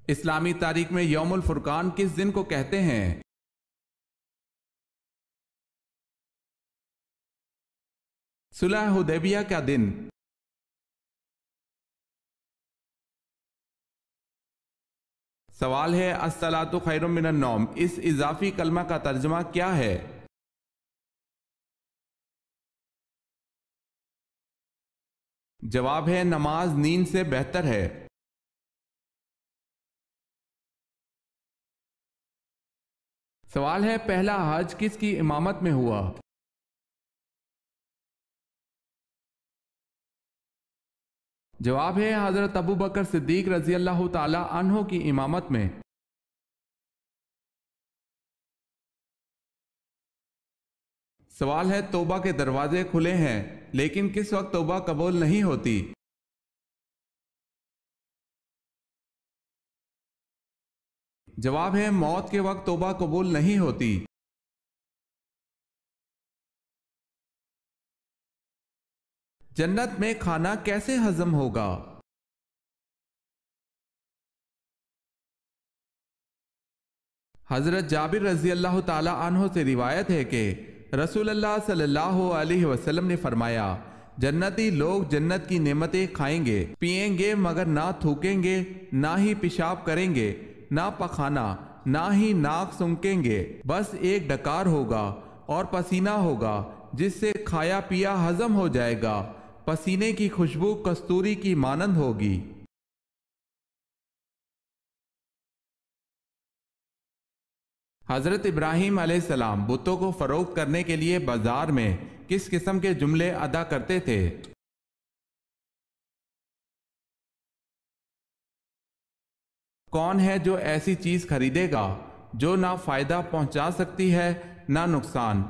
اسلامی تاریخ میں یوم الفرقان کس دن کو کہتے ہیں؟ صلح حدیبیہ کا دن۔ سوال ہے الصلاۃ خیر من النوم، اس اضافی کلمہ کا ترجمہ کیا ہے؟ جواب ہے نماز نیند سے بہتر ہے۔ سوال ہے پہلا حج کس کی امامت میں ہوا؟ جواب ہے حضرت ابو بکر صدیق رضی اللہ تعالی عنہ کی امامت میں۔ سوال ہے توبہ کے دروازے کھلے ہیں لیکن کس وقت توبہ قبول نہیں ہوتی؟ جواب ہے موت کے وقت توبہ قبول نہیں ہوتی۔ جنت میں کھانا کیسے ہضم ہوگا؟ حضرت جابر رضی اللہ تعالی عنہ سے روایت ہے کہ رسول اللہ صلی اللہ علیہ وسلم نے فرمایا جنتی لوگ جنت کی نعمتیں کھائیں گے پئیں گے مگر نہ تھوکیں گے، نہ ہی پیشاب کریں گے، نہ پخانا، نہ ہی ناک سونکیں گے، بس ایک ڈکار ہوگا اور پسینہ ہوگا جس سے کھایا پیا ہضم ہو جائے گا، پسینے کی خوشبو کستوری کی مانند ہوگی۔ حضرت ابراہیم علیہ السلام بتوں کو فروخت کرنے کے لیے بازار میں کس قسم کے جملے ادا کرتے تھے؟ کون ہے جو ایسی چیز خریدے گا جو نہ فائدہ پہنچا سکتی ہے نہ نقصان؟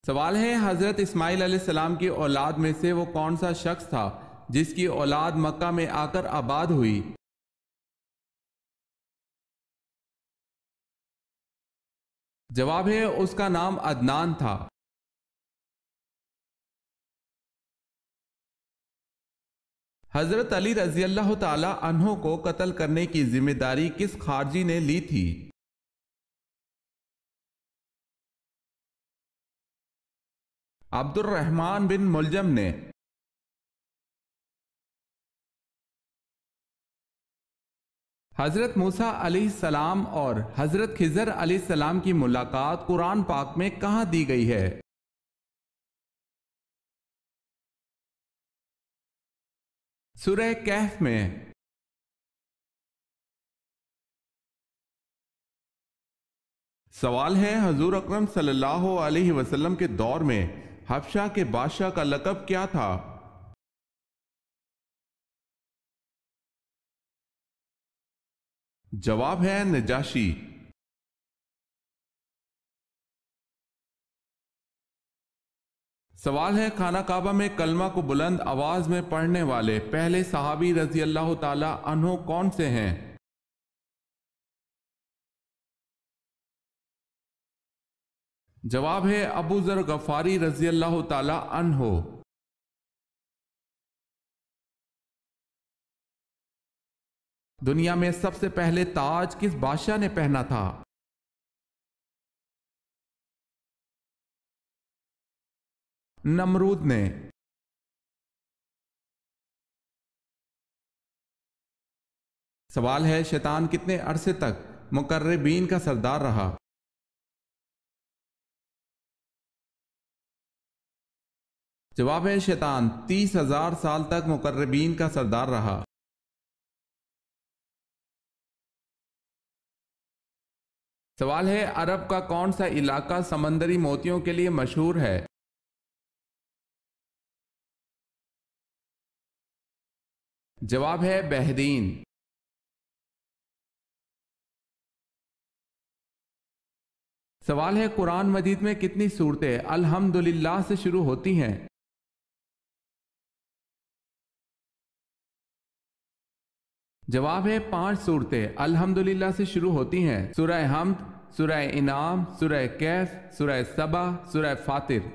سوال ہے حضرت اسماعیل علیہ السلام کی اولاد میں سے وہ کون سا شخص تھا جس کی اولاد مکہ میں آ کر آباد ہوئی؟ جواب ہے اس کا نام عدنان تھا۔ حضرت علی رضی اللہ تعالی عنہ کو قتل کرنے کی ذمہ داری کس خارجی نے لی تھی؟ عبد الرحمن بن ملجم نے۔ حضرت موسیٰ علیہ السلام اور حضرت خضر علیہ السلام کی ملاقات قرآن پاک میں کہاں دی گئی ہے؟ سورہ کہف میں۔ سوال ہے حضور اکرم صلی اللہ علیہ وسلم کے دور میں حبشہ کے بادشاہ کا لقب کیا تھا؟ جواب ہے نجاشی۔ سوال ہے خانہ کعبہ میں کلمہ کو بلند آواز میں پڑھنے والے پہلے صحابی رضی اللہ تعالی عنہ کون سے ہیں؟ جواب ہے ابو ذر غفاری رضی اللہ تعالی عنہ۔ دنیا میں سب سے پہلے تاج کس بادشاہ نے پہنا تھا؟ نمرود نے۔ سوال ہے شیطان کتنے عرصے تک مقربین کا سردار رہا؟ جواب ہے شیطان 30,000 سال تک مقربین کا سردار رہا۔ سوال ہے عرب کا کون سا علاقہ سمندری موتیوں کے لیے مشہور ہے؟ جواب ہے بحرین۔ سوال ہے قرآن مجید میں کتنی سورتیں الحمدللہ سے شروع ہوتی ہیں؟ جواب ہے 5 سورتیں الحمدللہ سے شروع ہوتی ہیں، سورہ حمد، سورہ انعام، سورہ کہف، سورہ سبا، سورہ فاطر۔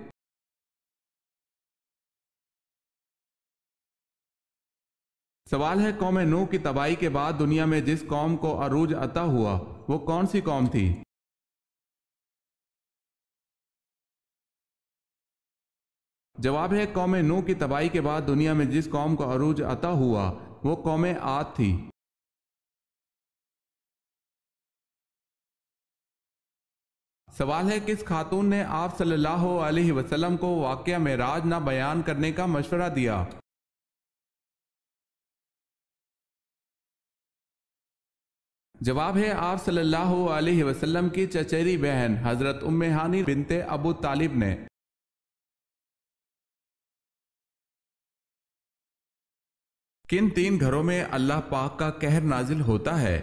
سوال ہے قوم نوح کی تباہی کے بعد دنیا میں جس قوم کو عروج عطا ہوا وہ کون سی قوم تھی؟ جواب ہے قوم نوح کی تباہی کے بعد دنیا میں جس قوم کو عروج عطا ہوا وہ قوم عاد تھی۔ سوال ہے کس خاتون نے آپ صلی اللہ علیہ وسلم کو واقعہ معراج نہ بیان کرنے کا مشورہ دیا؟ جواب ہے آپ صلی اللہ علیہ وسلم کی چچیری بہن حضرت ام ہانی بنت ابو طالب نے۔ کن تین گھروں میں اللہ پاک کا قہر نازل ہوتا ہے؟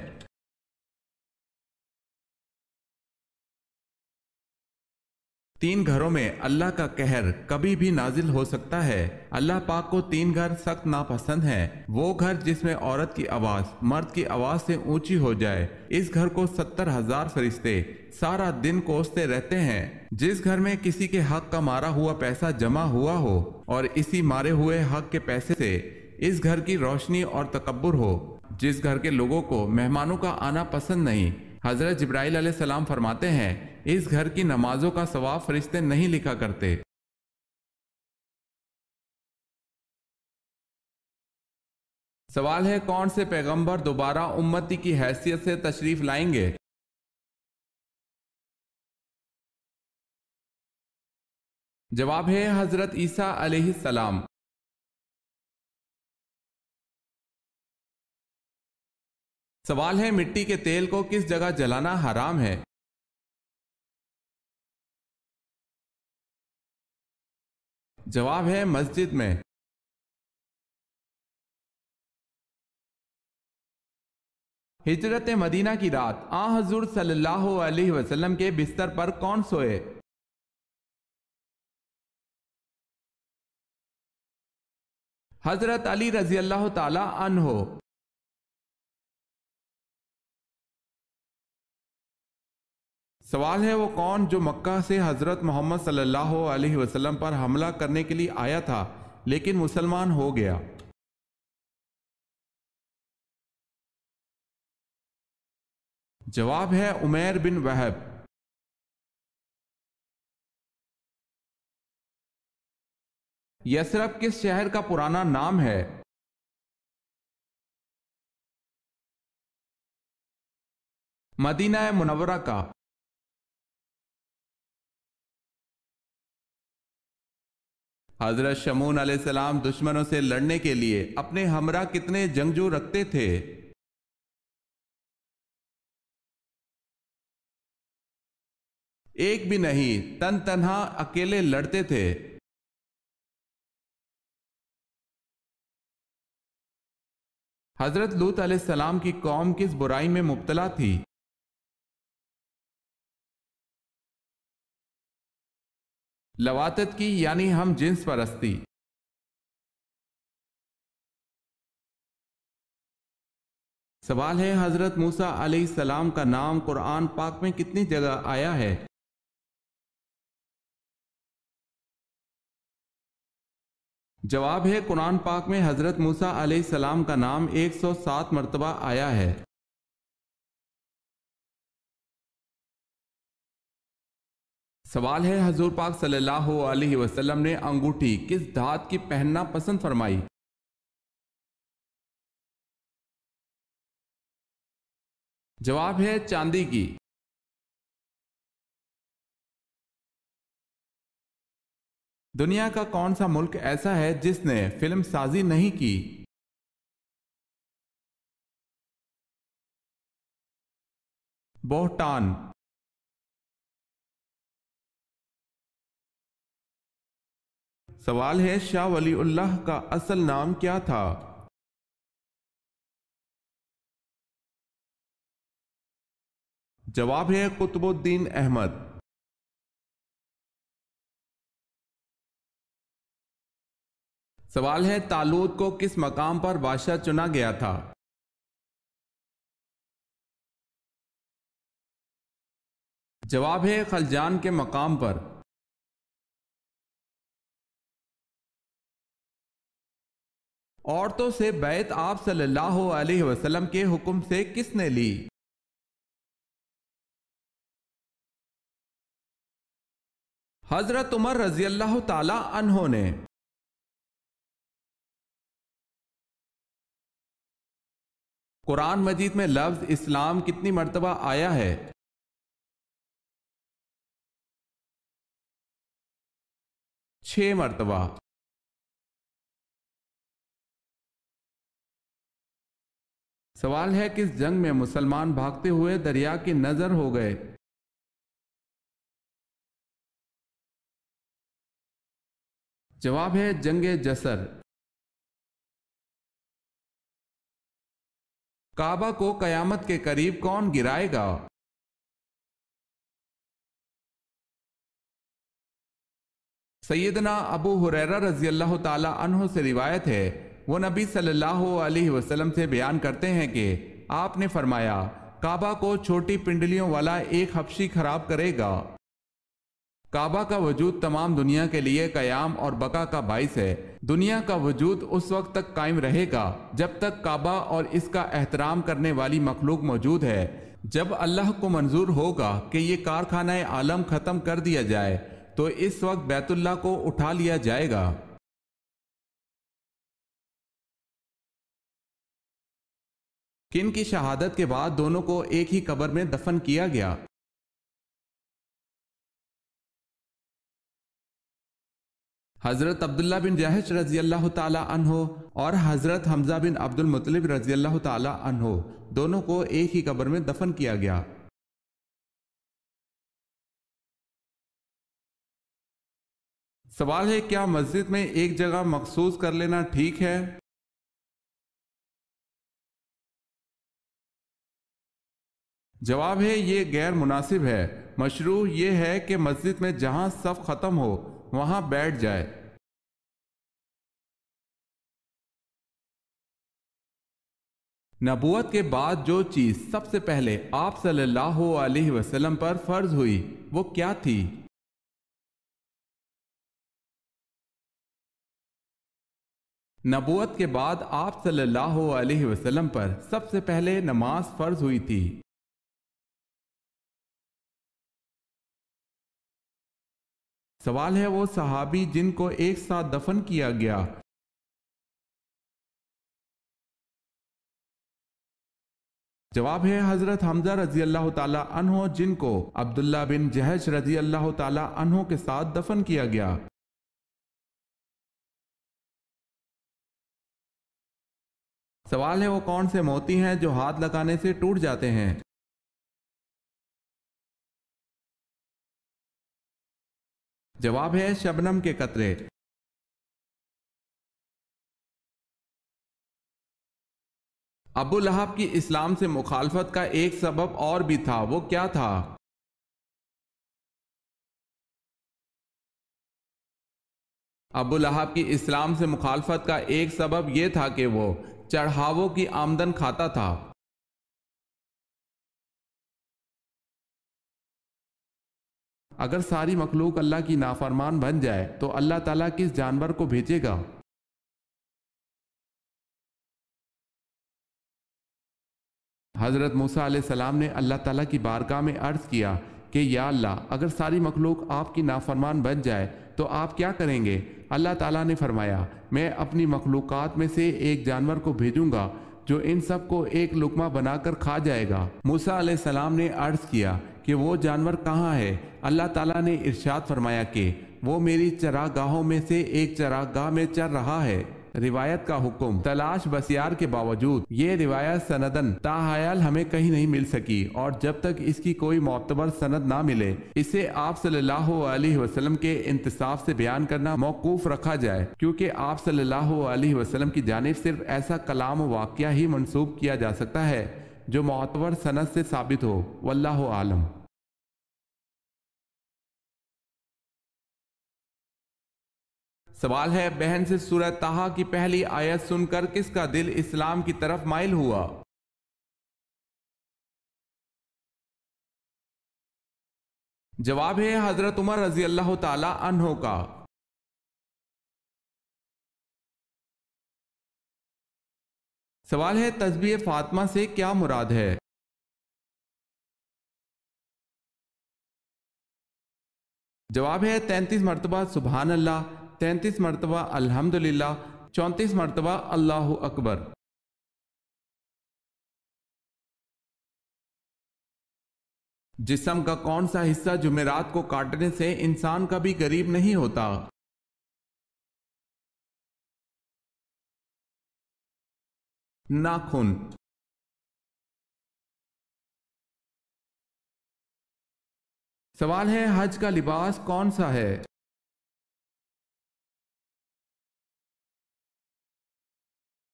تین گھروں میں اللہ کا قہر کبھی بھی نازل ہو سکتا ہے۔ اللہ پاک کو تین گھر سخت ناپسند ہیں۔ وہ گھر جس میں عورت کی آواز مرد کی آواز سے اونچی ہو جائے، اس گھر کو 70,000 فرشتے سارا دن کوستے رہتے ہیں۔ جس گھر میں کسی کے حق کا مارا ہوا پیسہ جمع ہوا ہو اور اسی مارے ہوئے حق کے پیسے سے اس گھر کی روشنی اور تکبر ہو۔ جس گھر کے لوگوں کو مہمانوں کا آنا پسند نہیں، حضرت جبرائیل علیہ السلام فرماتے ہیں اس گھر کی نمازوں کا ثواب فرشتے نہیں لکھا کرتے۔ سوال ہے کون سے پیغمبر دوبارہ امتی کی حیثیت سے تشریف لائیں گے؟ جواب ہے حضرت عیسیٰ علیہ السلام۔ سوال ہے مٹی کے تیل کو کس جگہ جلانا حرام ہے؟ جواب ہے مسجد میں۔ ہجرت مدینہ کی رات آن حضور صلی اللہ علیہ وسلم کے بستر پر کون سوئے؟ حضرت علی رضی اللہ تعالی عنہ۔ سوال ہے وہ کون جو مکہ سے حضرت محمد صلی اللہ علیہ وسلم پر حملہ کرنے کے لیے آیا تھا لیکن مسلمان ہو گیا؟ جواب ہے عمیر بن وہب۔ یثرب کس شہر کا پرانا نام ہے؟ مدینہ منورہ کا۔ حضرت شمعون علیہ السلام دشمنوں سے لڑنے کے لیے اپنے ہمراہ کتنے جنگجو رکھتے تھے؟ ایک بھی نہیں، تن تنہا اکیلے لڑتے تھے۔ حضرت لوط علیہ السلام کی قوم کس برائی میں مبتلا تھی؟ لواطت کی یعنی ہم جنس پرستی۔ سوال ہے حضرت موسیٰ علیہ السلام کا نام قرآن پاک میں کتنی جگہ آیا ہے؟ جواب ہے قرآن پاک میں حضرت موسیٰ علیہ السلام کا نام 107 مرتبہ آیا ہے۔ سوال ہے حضور پاک صلی اللہ علیہ وسلم نے انگوٹھی کس دھات کی پہننا پسند فرمائی؟ جواب ہے چاندی کی۔ دنیا کا کون سا ملک ایسا ہے جس نے فلم سازی نہیں کی؟ بہٹان۔ سوال ہے شاہ ولی اللہ کا اصل نام کیا تھا؟ جواب ہے قطب الدین احمد۔ سوال ہے طالوت کو کس مقام پر بادشاہ چنا گیا تھا؟ جواب ہے خلجان کے مقام پر۔ عورتوں سے بیعت آپ صلی اللہ علیہ وسلم کے حکم سے کس نے لی؟ حضرت عمر رضی اللہ تعالی عنہ نے۔ قرآن مجید میں لفظ اسلام کتنی مرتبہ آیا ہے؟ 6 مرتبہ۔ سوال ہے کس جنگ میں مسلمان بھاگتے ہوئے دریا کے نظر ہو گئے؟ جواب ہے جنگ جسر۔ کعبہ کو قیامت کے قریب کون گرائے گا؟ سیدنا ابو ہریرہ رضی اللہ تعالی عنہ سے روایت ہے، وہ نبی صلی اللہ علیہ وسلم سے بیان کرتے ہیں کہ آپ نے فرمایا، کعبہ کو چھوٹی پنڈلیوں والا ایک حبشی خراب کرے گا۔ کعبہ کا وجود تمام دنیا کے لیے قیام اور بقا کا باعث ہے۔ دنیا کا وجود اس وقت تک قائم رہے گا جب تک کعبہ اور اس کا احترام کرنے والی مخلوق موجود ہے۔ جب اللہ کو منظور ہوگا کہ یہ کارخانہ عالم ختم کر دیا جائے تو اس وقت بیت اللہ کو اٹھا لیا جائے گا۔ کن کی شہادت کے بعد دونوں کو ایک ہی قبر میں دفن کیا گیا؟ حضرت عبداللہ بن جہش رضی اللہ تعالی عنہ اور حضرت حمزہ بن عبد المطلب رضی اللہ تعالی عنہ دونوں کو ایک ہی قبر میں دفن کیا گیا۔ سوال ہے کیا مسجد میں ایک جگہ مخصوص کر لینا ٹھیک ہے؟ جواب ہے یہ غیر مناسب ہے۔ مشروع یہ ہے کہ مسجد میں جہاں صف ختم ہو وہاں بیٹھ جائے۔ نبوت کے بعد جو چیز سب سے پہلے آپ صلی اللہ علیہ وسلم پر فرض ہوئی وہ کیا تھی؟ نبوت کے بعد آپ صلی اللہ علیہ وسلم پر سب سے پہلے نماز فرض ہوئی تھی۔ سوال ہے وہ صحابی جن کو ایک ساتھ دفن کیا گیا۔ جواب ہے حضرت حمزہ رضی اللہ تعالی عنہ جن کو عبداللہ بن جہش رضی اللہ تعالی عنہ کے ساتھ دفن کیا گیا۔ سوال ہے وہ کون سے موتی ہیں جو ہاتھ لگانے سے ٹوٹ جاتے ہیں؟ جواب ہے شبنم کے قطرے۔ ابو لہب کی اسلام سے مخالفت کا ایک سبب اور بھی تھا، وہ کیا تھا؟ ابو لہب کی اسلام سے مخالفت کا ایک سبب یہ تھا کہ وہ چڑھاووں کی آمدن کھاتا تھا۔ اگر ساری مخلوق اللہ کی نافرمان بن جائے تو اللہ تعالیٰ کس جانور کو بھیجے گا؟ حضرت موسیٰ علیہ السلام نے اللہ تعالیٰ کی بارگاہ میں عرض کیا کہ یا اللہ اگر ساری مخلوق آپ کی نافرمان بن جائے تو آپ کیا کریں گے؟ اللہ تعالیٰ نے فرمایا میں اپنی مخلوقات میں سے ایک جانور کو بھیجوں گا جو ان سب کو ایک لقمہ بنا کر کھا جائے گا۔ موسیٰ علیہ السلام نے عرض کیا کہ وہ جانور کہاں ہے؟ اللہ تعالیٰ نے ارشاد فرمایا کہ وہ میری چراگاہوں میں سے ایک چراگاہ میں چر رہا ہے۔ روایت کا حکم تلاش بسیار کے باوجود یہ روایت سندن تاحیال ہمیں کہیں نہیں مل سکی، اور جب تک اس کی کوئی معتبر سند نہ ملے اسے آپ صلی اللہ علیہ وسلم کے انتصاف سے بیان کرنا موقوف رکھا جائے، کیونکہ آپ صلی اللہ علیہ وسلم کی جانب صرف ایسا کلام و واقعہ ہی منسوب کیا جا سکتا ہے جو معتبر سند سے ثابت ہو۔ واللہ عالم۔ سوال ہے بہن سے سورہ طٰہٰ کی پہلی آیت سن کر کس کا دل اسلام کی طرف مائل ہوا؟ جواب ہے حضرت عمر رضی اللہ تعالی عنہ کا۔ سوال ہے تسبیح فاطمہ سے کیا مراد ہے؟ جواب ہے 33 مرتبہ سبحان اللہ، 33 مرتبہ الحمدللہ، 34 مرتبہ اللہ اکبر۔ جسم کا کون سا حصہ جمعرات کو کاٹنے سے انسان کبھی غریب نہیں ہوتا؟ ناخن۔ سوال ہے حج کا لباس کون سا ہے؟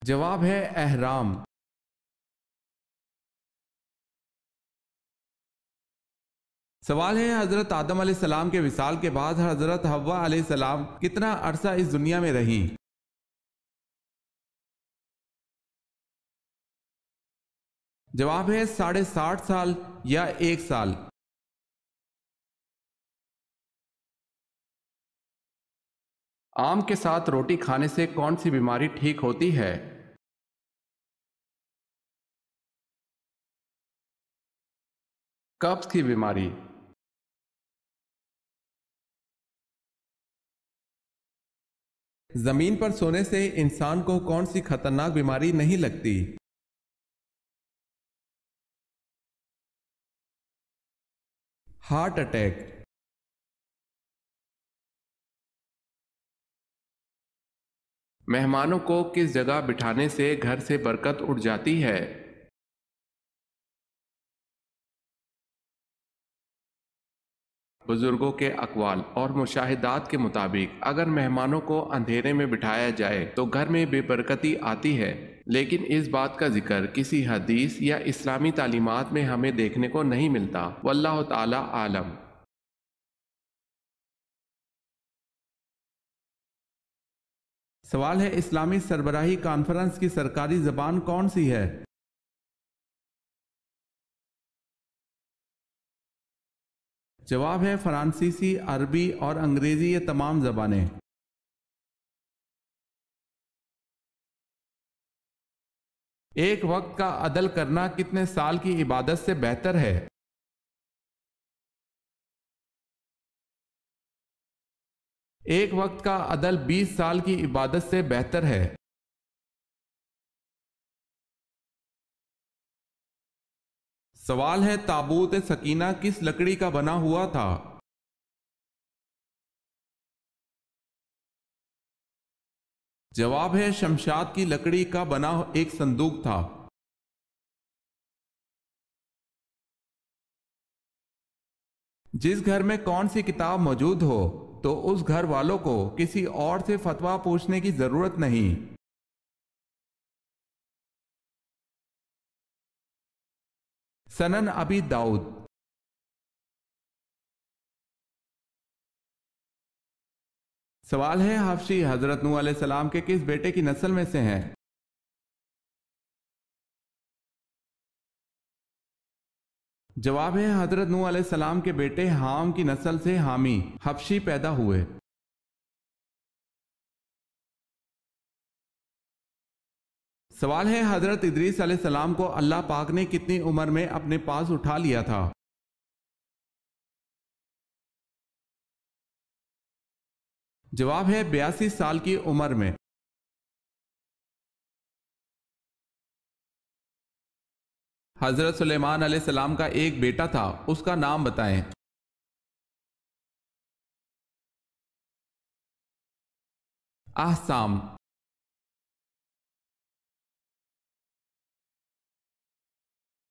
جواب ہے احرام۔ سوال ہے حضرت آدم علیہ السلام کے وصال کے بعد حضرت حوا علیہ السلام کتنا عرصہ اس دنیا میں رہیں؟ جواب ہے 60.5 سال یا 1 سال۔ آم کے ساتھ روٹی کھانے سے کون سی بیماری ٹھیک ہوتی ہے؟ قبض کی بیماری۔ زمین پر سونے سے انسان کو کون سی خطرناک بیماری نہیں لگتی؟ Heart attack. مہمانوں کو کس جگہ بٹھانے سے گھر سے برکت اٹھ جاتی ہے؟ بزرگوں کے اقوال اور مشاہدات کے مطابق اگر مہمانوں کو اندھیرے میں بٹھایا جائے تو گھر میں بے برکتی آتی ہے، لیکن اس بات کا ذکر کسی حدیث یا اسلامی تعلیمات میں ہمیں دیکھنے کو نہیں ملتا، واللہ تعالی عالم۔ سوال ہے اسلامی سربراہی کانفرنس کی سرکاری زبان کون سی ہے؟ جواب ہے فرانسیسی، عربی اور انگریزی، یہ تمام زبانیں۔ ایک وقت کا عدل کرنا کتنے سال کی عبادت سے بہتر ہے؟ ایک وقت کا عدل 20 سال کی عبادت سے بہتر ہے۔ سوال ہے تابوت سکینہ کس لکڑی کا بنا ہوا تھا؟ جواب ہے شمشاد کی لکڑی کا بنا ایک صندوق تھا۔ جس گھر میں کون سی کتاب موجود ہو تو اس گھر والوں کو کسی اور سے فتویٰ پوچھنے کی ضرورت نہیں۔ سنن ابی داؤد۔ سوال ہے حفشی حضرت نوح علیہ السلام کے کس بیٹے کی نسل میں سے ہیں؟ جواب ہے حضرت نوح علیہ السلام کے بیٹے حام کی نسل سے حامی حبشی پیدا ہوئے۔ سوال ہے حضرت ادریس علیہ السلام کو اللہ پاک نے کتنی عمر میں اپنے پاس اٹھا لیا تھا؟ جواب ہے 82 سال کی عمر میں۔ حضرت سلیمان علیہ السلام کا ایک بیٹا تھا، اس کا نام بتائیں۔ احسام۔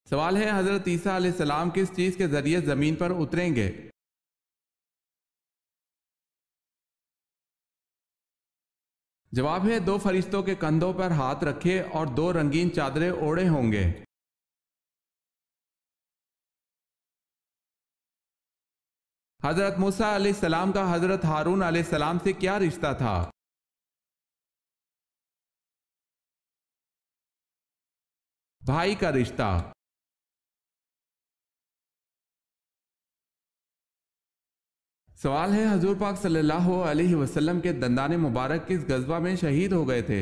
سوال ہے حضرت عیسیٰ علیہ السلام کس چیز کے ذریعے زمین پر اتریں گے؟ جواب ہے 2 فرشتوں کے کندھوں پر ہاتھ رکھے اور 2 رنگین چادریں اوڑھے ہوں گے۔ حضرت موسیٰ علیہ السلام کا حضرت ہارون علیہ السلام سے کیا رشتہ تھا؟ بھائی کا رشتہ۔ سوال ہے حضور پاک صلی اللہ علیہ وسلم کے دندان مبارک کس غزوہ میں شہید ہو گئے تھے؟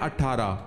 18।